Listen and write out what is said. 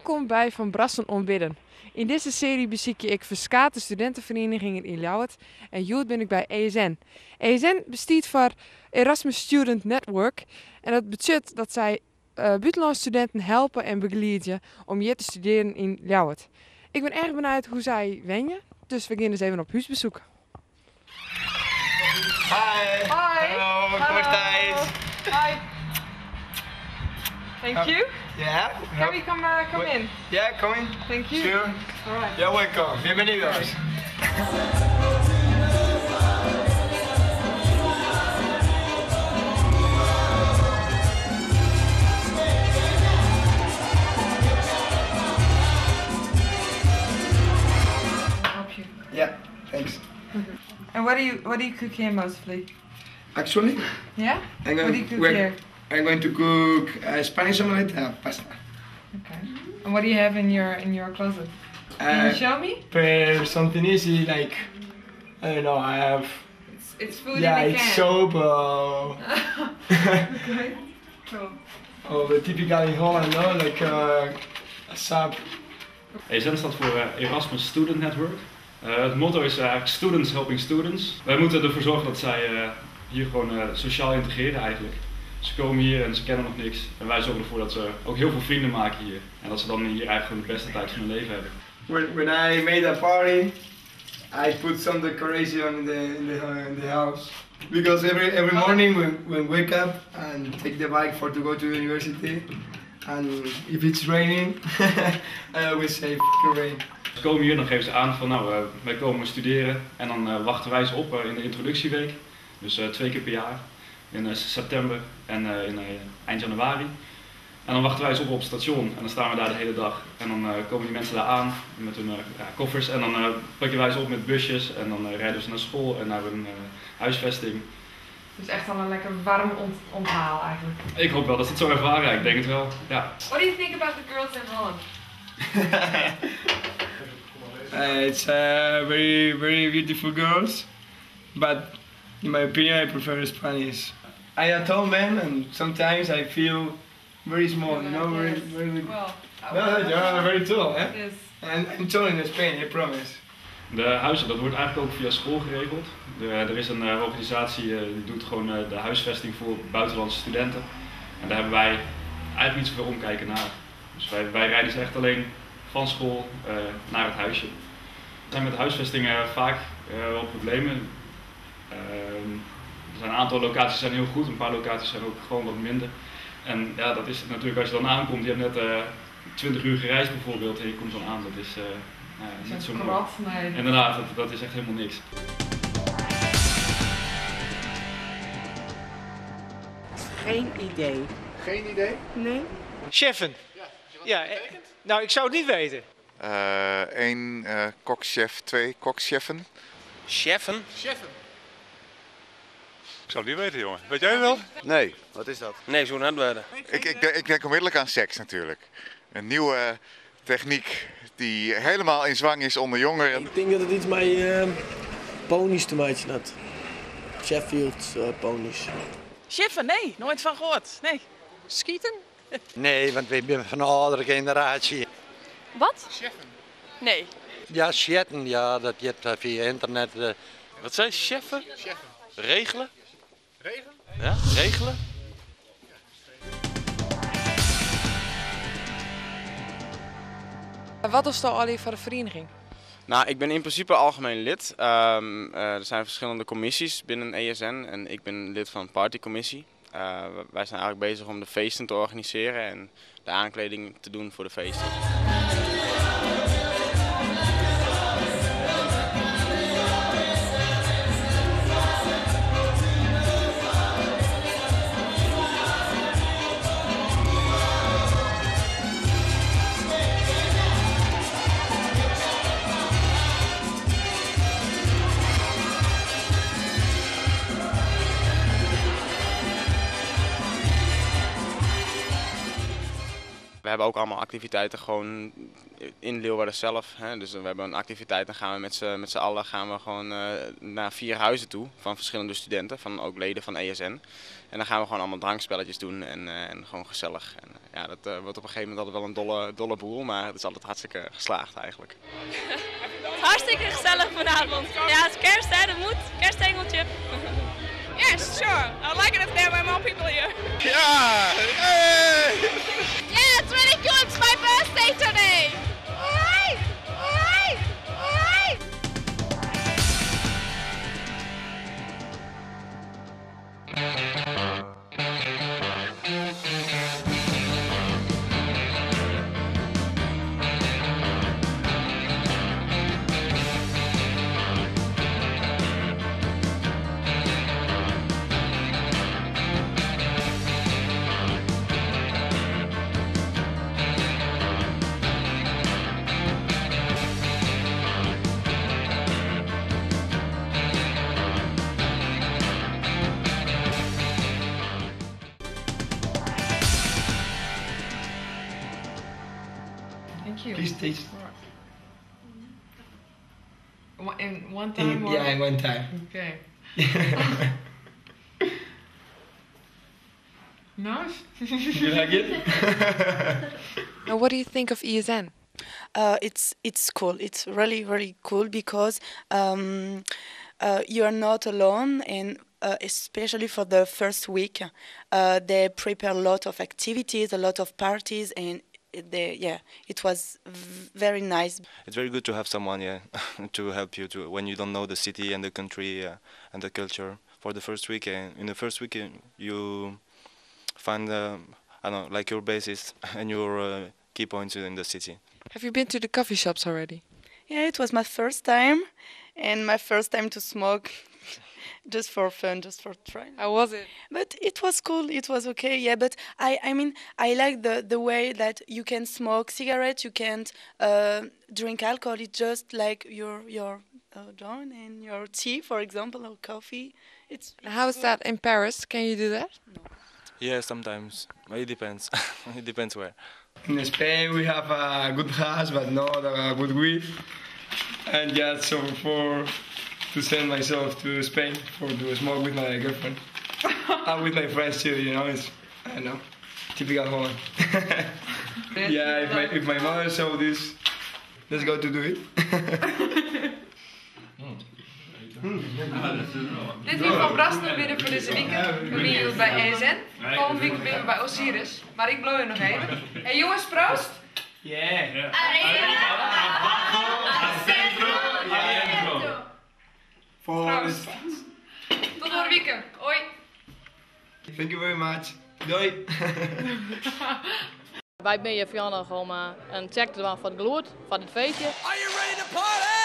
Welkom bij Van Brassen Onbidden. In deze serie bezoek ik verschillende studentenverenigingen in Ljouwert en nu ben ik bij ESN. ESN bestaat voor Erasmus Student Network en dat betekent dat zij buitenlandse studenten helpen en begeleiden om hier te studeren in Ljouwert. Ik ben erg benieuwd hoe zij wenjen, dus we gaan eens even op huisbezoek. Hi! Hi! Hallo, kom estáis? Hi! Thank you. Yeah? Can we come in? Yeah, come in. Thank you. Sure. All right. You're welcome. Bienvenidos. Help you. Yeah, thanks. And what do you cook here mostly? Actually, Yeah? I'm What do you cook here? going to cook Spanish omelette and pasta. Okay. And what do you have in your closet? Can you show me? Prepare something easy like, I don't know, I have, It's food yeah, in a can. it's soap Okay. Cool. of the typical in Holland, no? Like sap. ESN staat voor Erasmus Student Network. Het motto is eigenlijk Students Helping Students. Wij moeten ervoor zorgen dat zij hier gewoon sociaal integreren eigenlijk. Ze komen hier en ze kennen nog niks. En wij zorgen ervoor dat ze ook heel veel vrienden maken hier. En dat ze dan hier eigenlijk gewoon de beste tijd van hun leven hebben. When I made a party, I put some decoration in the house. Because every morning we wake up and take the bike to go to university. And if it's raining, I always say f***ing rain. Ze komen hier en dan geven ze aan van nou, wij komen studeren. En dan wachten wij ze op in de introductieweek. Dus 2 keer per jaar. In september en in eind januari. En dan wachten wij ze op het station en dan staan we daar de hele dag. En dan komen die mensen daar aan met hun koffers en dan pakken wij ze op met busjes en dan rijden ze naar school en naar hun huisvesting. Dus echt al een lekker warm onthaal eigenlijk. Ik hoop wel dat ze het zo ervaren, ik denk het wel. Ja. What do you think about the girls in Holland? It's very beautiful girls, but in my opinion I prefer Spanish. I a tall man and sometimes I feel very small, you know, very. Well, No, you're very tall, eh? Yes. And I'm tall in Spain, I promise. De huizen, dat wordt eigenlijk ook via school geregeld. Er is een organisatie die doet gewoon de huisvesting voor buitenlandse studenten. En daar hebben wij eigenlijk niet zoveel omkijken naar. Dus wij rijden ze echt alleen van school naar het huisje. Er zijn met huisvesting vaak wel problemen. Er zijn een aantal locaties zijn heel goed, een paar locaties zijn ook gewoon wat minder. En ja, dat is natuurlijk als je dan aankomt, je hebt net 20 uur gereisd bijvoorbeeld en je komt dan aan, dat is niet zo mooi. Nee. Inderdaad, dat is echt helemaal niks. Geen idee. Geen idee? Nee? Cheffen. Ja, nou ik zou het niet weten. 1 kokchef, 2 kokcheffen. Cheffen? Cheffen. Ik zou het niet weten, jongen. Weet jij het wel? Nee, wat is dat? Nee, zo net werden. Ik denk onmiddellijk aan seks natuurlijk. Een nieuwe techniek die helemaal in zwang is onder jongeren. Ik denk dat het iets met ponies te maken had. Sheffield ponies. Cheffen, nee, nooit van gehoord. Nee. Schieten? Nee, want we zijn van een oudere generatie. Wat? Nee. Ja, chatten, ja, dat je hebt via internet. Wat zijn cheffen? Regelen? Regen? Ja, regelen? Wat is dan al voor de vereniging? Nou, ik ben in principe algemeen lid. Er zijn verschillende commissies binnen ESN en ik ben lid van een partycommissie. Wij zijn eigenlijk bezig om de feesten te organiseren en de aankleding te doen voor de feesten. We hebben ook allemaal activiteiten gewoon in Leeuwarden zelf. Hè. Dus we hebben een activiteit, dan gaan we met z'n allen gewoon, naar 4 huizen toe van verschillende studenten, van ook leden van ESN. En dan gaan we gewoon allemaal drankspelletjes doen en gewoon gezellig. En, ja, dat wordt op een gegeven moment altijd wel een dolle boel, maar het is altijd hartstikke geslaagd eigenlijk. Hartstikke gezellig vanavond. Ja, het is kerst hè, dat moet. Kerstengeltje. Yes, sure. I like it if there were more people here. Ja! Hey! Yeah, it's really cool. It's my birthday today. Alright, alright, alright. Thank you. Please taste. In one time? Or? Yeah, in one time. Okay. Nice. You like it? Now, what do you think of ESN? It's cool. It's really cool because you are not alone, and especially for the first week, they prepare a lot of activities, a lot of parties, and it was very nice. It's very good to have someone, to help you when you don't know the city and the country and the culture. For the first week, in the first week, you find I don't know, like your basis and your key points in the city. Have you been to the coffee shops already? Yeah, it was my first time, and my first time to smoke. Just for fun, just for trying. How was it? But it was cool. It was okay. Yeah, but I mean, I like the way that you can smoke cigarettes, you can't drink alcohol. It's just like your joint and your tea, for example, or coffee. How is that in Paris? Can you do that? No. Yeah, sometimes. It depends. It depends where. In Spain we have a good gas, but not a good weed. And yeah, so to send myself to Spain to smoke with my girlfriend and with my friends too, you know, it's, I don't know, typical Holland. Yeah, if my mother saw this, let's go to do it. Dit week van Brasten binnen voor deze weekend. We zijn hier bij ESN. Volgende week ben we bij Osiris. Maar ik blow je nog even. Hey jongens, proost! Yeah. Proost. Tot over weekend. Hoi. Thank you very much. Doei. Wij ben je Fianna gewoon maar een check van het gloed van het feestje. Are you ready to party?